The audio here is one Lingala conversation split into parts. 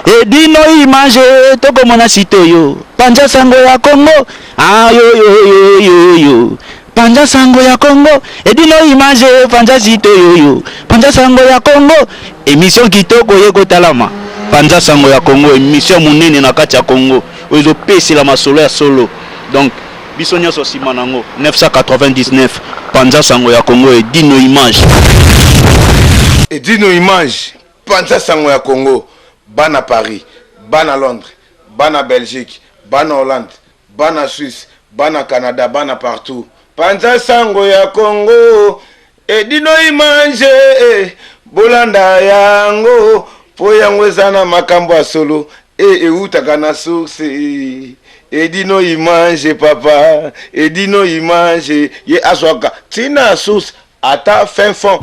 et dino image toko mona sitoyo panja sango ya Congo ah yo panja sango ya Congo et dino image panja sitoyo panja sango ya Congo émission kitoko yeko talama panja sango ya Congo émission munene na kati ya Congo ozo pesi la masolo ya solo donc biso nyonso simanango 999 panja sango ya Congo et dino image panja sango ya Congo bana Paris, bana Londres, bana Belgique, bana Hollande, bana Suisse, bana Canada, bana partout. Panja sango ya Congo, edino imanje, bolanda yango, po yango zana makambo ya solo, utaka na source. Edino imanje papa, edino imanje, ye aswaka, tina source, ata fin fond.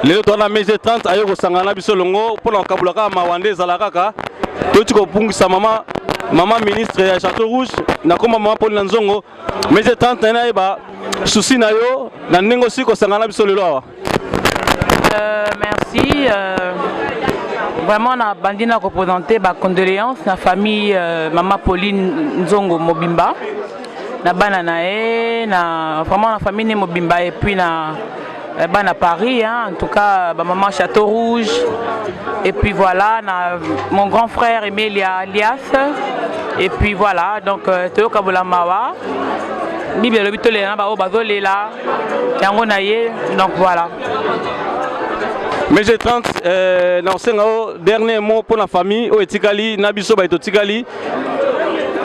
Leo tona meze 30 ayo kosangana biso longo pona kabulaka mawande zalakaka toti ko pungisa mama ministre ya Château Rouge na koma mama Pauline Nzongo meze 30 na eba souci na yo na nengo si kosangana biso lelo awa. Merci vraiment na bandina ko présenter ba condoléances na famille mama Pauline Nzongo Mobimba na bana nae na vraiment la famille Mobimba et puis na à Paris, hein, en tout cas, maman Château Rouge, et puis voilà, mon grand frère Emilia Alias, et puis voilà, donc Théo Kabola Mawa, Bible le bitole na ba o bazolela, yango naye, donc voilà. Mais j'ai 30 dans ce dernier mot pour la famille, au etikali, nabiso ba etotikali,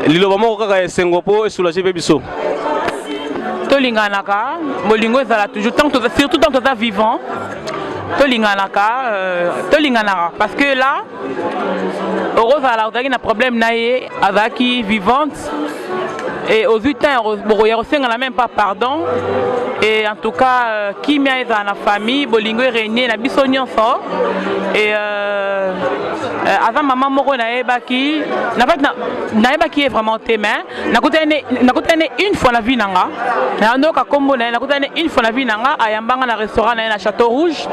liloba moko kaka esengopo et soulager bebiso. Tolinganaka, molingo ezala toujours surtout tant que tu es vivant. Tolinganaka parce que là heureusement là on a un problème naie avec vivante et aux 8 ans on n'a même pas pardon et en tout cas qui m'a dans la famille bolingo régné na biso nyonso et avant maman moko naebaki na fait naebaki est vraiment témoin nakutane une fois la vie nanga na ndoka kombo na nakutane une fois la vie nanga ayambanga na restaurant na Château Rouge.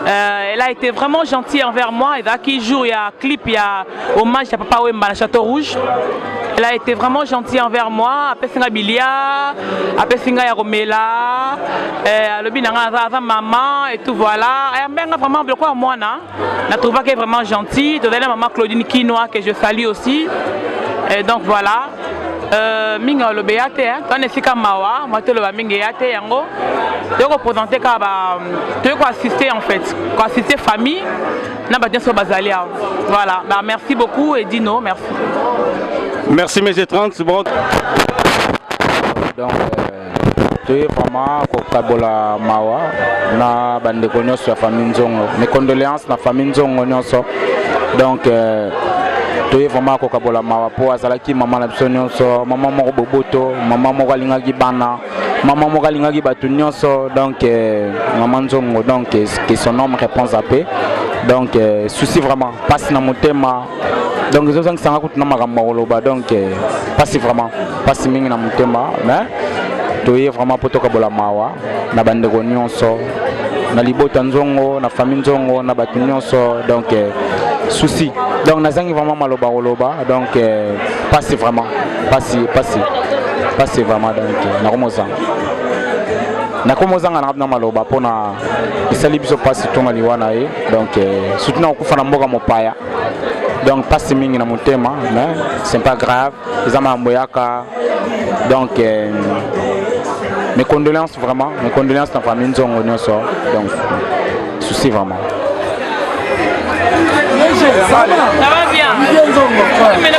Elle a été vraiment gentille envers moi et qui jour il y a clip il y a hommage à Papa Wemba à Château Rouge. Elle a été vraiment gentille envers moi, après Singa Bilia, après Singa Yaromela, le binanga za maman et tout voilà. Elle m'a vraiment bloqué à moi na trouvé qu'elle est vraiment gentille. De la maman Claudine Quinoa que je salue aussi. Et donc voilà. Minga le beate hein, quand est-ce que mawa, moi te le minga yate yango. Tu peux présenter kaba, tu peux assister en fait, assister famille. Na ba bien so bazalia. Voilà. Bah merci beaucoup et Dino, merci. Merci mes 30 bon. Donc tu es vraiment kokabola mawa na bande konyo sur famille Nzongo. Mes condoléances na famille Nzongo nyonso. Donc tu es vraiment kokabola mawa po azalaki maman na biso nyonso, maman moko boboto, maman moko alingaki bana, maman moko alingaki batu nyonso. Donc maman Nzongo donc que son nom répond à paix. Donc souci vraiment passe na motema. Donc je sens que ça va coûter na donc passe vraiment passe mingi na motema mais tu es vraiment poto kabola mawa na bande ko nyonso na libota Nzongo na famille Nzongo na batu nyonso donc souci donc nazangi vraiment maloba donc passe vraiment passe vraiment donc na komozanga na komozanga na maloba pona isali biso passe to maliwana e donc surtout na okufa na mboka mopaya. Donc pas si mingi na motema mais c'est pas grave ils ont mamboyaka donc mes condoléances vraiment, mes condoléances dans la famille Nzongo Nyonso. Donc, souci vraiment. Ça va bien. Mais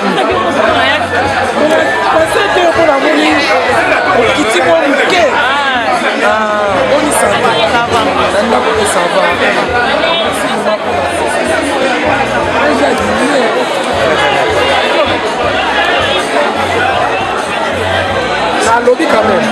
la lobby quand même.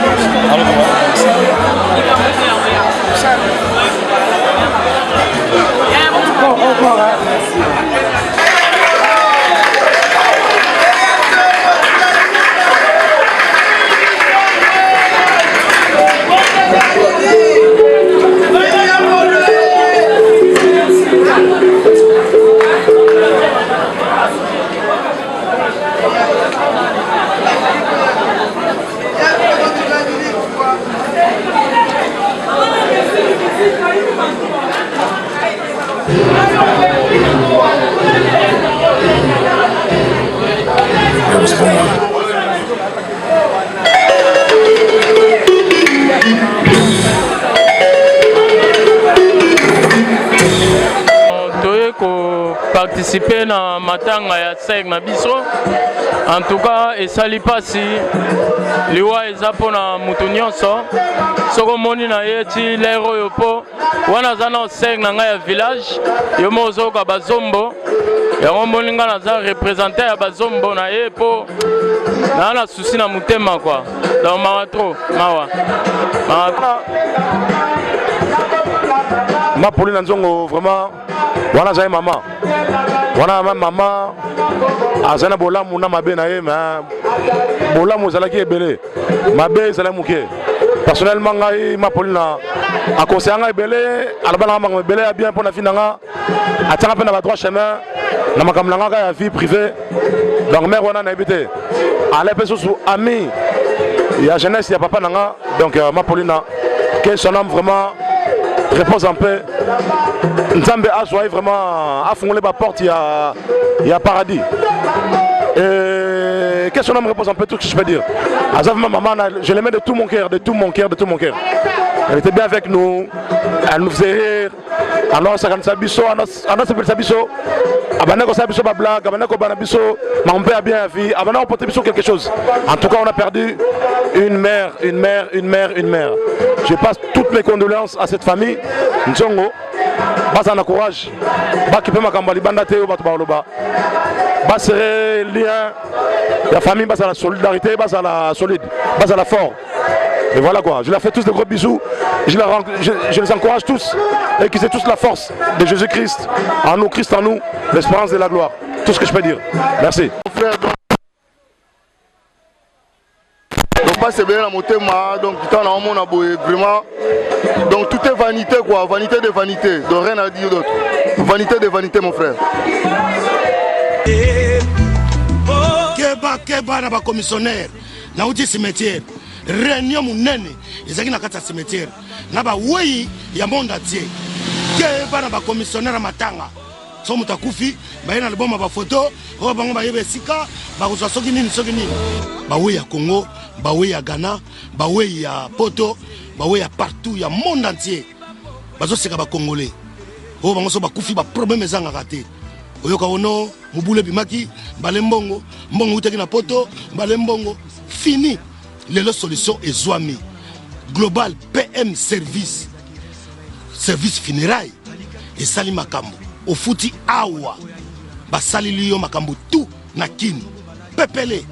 participer na matanga ya sek na biso en tout cas esali pasi liwa eza mpona mutu nyonso soko moni na ye ti lere oyo po wana aza na sek na ngai ya village yo mo ozoyoka bazombo yango moni ngai naza représente ya bazombo na ye po naa na susi na motema kwa donc mawa tro mawa Pauline Nzongo vraiment wana zai mama wana mama azana bolamu na mabe na ye mais bolamu zalaki ebele mabe zalaki muke personnellement ngai Pauline a conseillé ngai ebele alabana manga ebele bien pour na finanga atanga pe na ba droit chemin na makamla nga ya vie privée donc mère wana na ebité ale pe sous ami ya jeunesse ya papa nanga donc Pauline que son âme vraiment repose en paix. Nzambe a soigné vraiment a fondé la porte, il y a paradis. Et qu'est-ce qu'on me repose en paix, tout ce que je peux dire. Azaf ma maman, je l'aimais de tout mon cœur, de tout mon cœur, de tout mon cœur. Elle était bien avec nous, elle nous faisait rire. Alors ça quand ça biso, alors ça peut ça biso. Abanako ça biso ba blague, abanako banabiso, mon père a bien vie, abanako porter biso quelque chose. En tout cas, on a perdu une mère. Je passe toutes mes condoléances à cette famille. Nzongo, basa na courage, ba kipe makamba libanda te ba baloba. Ba serrer lien, la famille basa la solidarité, basa la solide, basa la fort. Et voilà quoi, je leur fais tous de gros bisous, je les encourage tous et qu'ils aient tous la force de Jésus-Christ, en nous, Christ en nous, l'espérance de la gloire. Tout ce que je peux dire. Merci. Donc pas c'est bien la motema, donc tout en amont a vraiment. Donc tout est vanité quoi, vanité de vanité, donc rien à dire d'autre. Vanité de vanité mon frère. Keba na ba commissionnaire, na uti cimetière. Réunion munene ezaki na kata cimetière na ba wei ya monde entier ke bana ba commissionnaire matanga so mutakufi ba ina leboma ba photo o bango ba yebe sika ba kozwa soki nini ba wei ya Congo ba wei ya Ghana ba wei ya Poto ba wei ya partout ya monde entier bazo seka ba congolais o bango so ba kufi ba problème ezanga raté oyoka ono mubule bimaki balembongo mbongo utaki na Poto balembongo fini. Les solutions est Zouami Global PM Service funérailles et Sali Makambo au fouti awa basali liyo makambo tout na kini pepele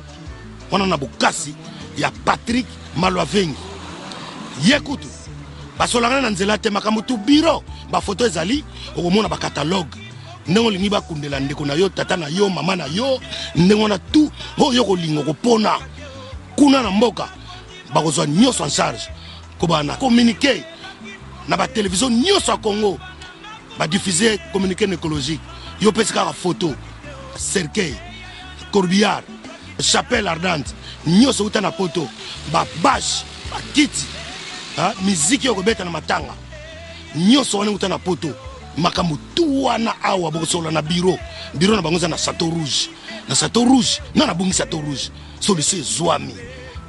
on a bokasi ya Patrick Malwavengi yekutu basolanga na nzela te makambo tout bureau ba photo ezali okomona ba catalogue ndenge olingi bakundela ndeko na yo tata na yo mama na yo ndenge na tout oyo kolingo kopona kuna na mboka bakozwa nyonso en charge ko bana communiquer na ba télévision nyonso à Congo ba diffuser communiqué écologique yo pesika ka photo cercueil corbillard chapelle ardente nyonso uta na poto ba bâche ba kiti ha musique yo kobeta na matanga nyonso wana uta na poto makambo tout wana awa bokosola na bureau na bango na Château Rouge na Château Rouge na bungisa Château Rouge solution Zouami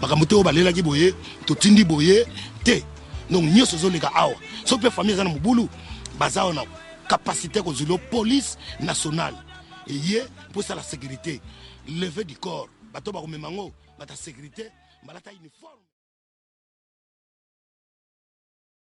makambo te oyo balelaki boye totindi boye te donc nyonso ezoleka awa soki mpe famille eza na mobulu baza na capacité kozwila police nationale eye mpo esala sécurité levé du corps bato bakomema ngo bata sécurité balata uniforme.